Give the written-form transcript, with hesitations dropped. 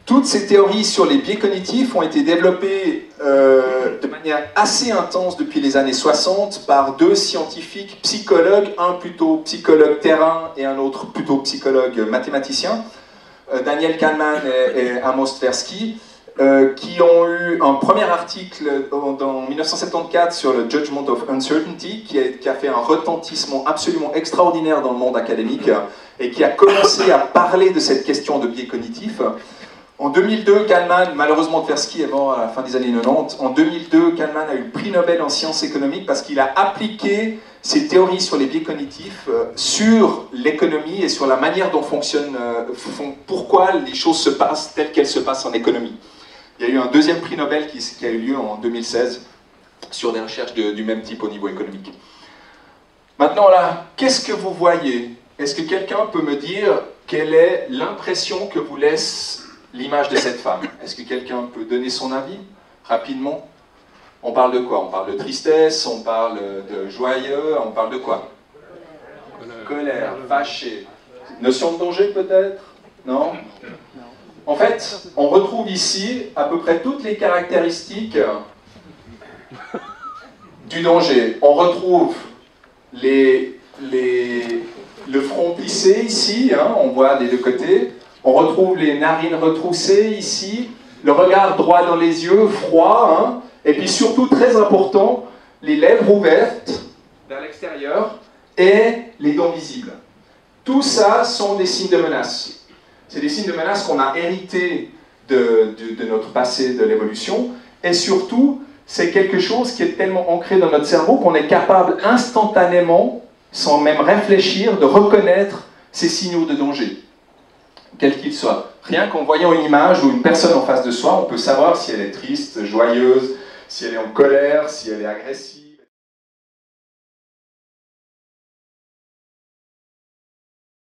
toutes ces théories sur les biais cognitifs ont été développées de manière assez intense depuis les années 60 par deux scientifiques psychologues, un plutôt psychologue terrain et un autre plutôt psychologue mathématicien, Daniel Kahneman et Amos Tversky, qui ont eu un premier article en 1974 sur le Judgment of Uncertainty, qui a fait un retentissement absolument extraordinaire dans le monde académique et qui a commencé à parler de cette question de biais cognitifs. En 2002, Kahneman, malheureusement Tversky est mort à la fin des années 90, en 2002, Kahneman a eu le prix Nobel en sciences économiques parce qu'il a appliqué ses théories sur les biais cognitifs sur l'économie et sur la manière dont pourquoi les choses se passent telles qu'elles se passent en économie. Il y a eu un deuxième prix Nobel qui a eu lieu en 2016 sur des recherches du même type au niveau économique. Maintenant là, qu'est-ce que vous voyez? Est-ce que quelqu'un peut me dire quelle est l'impression que vous laisse l'image de cette femme? Est-ce que quelqu'un peut donner son avis rapidement? On parle de quoi? On parle de tristesse, on parle de joyeux, on parle de quoi? Colère, fâché. Notion de danger peut-être? Non? En fait, on retrouve ici à peu près toutes les caractéristiques du danger. On retrouve le front plissé ici, hein, on voit des deux côtés. On retrouve les narines retroussées ici, le regard droit dans les yeux, froid, hein, et puis surtout, très important, les lèvres ouvertes vers l'extérieur et les dents visibles. Tout ça sont des signes de menace. C'est des signes de menace qu'on a hérités de notre passé, de l'évolution, et surtout, c'est quelque chose qui est tellement ancré dans notre cerveau qu'on est capable instantanément, sans même réfléchir, de reconnaître ces signaux de danger, quels qu'ils soient. Rien qu'en voyant une image ou une personne en face de soi, on peut savoir si elle est triste, joyeuse, si elle est en colère, si elle est agressive.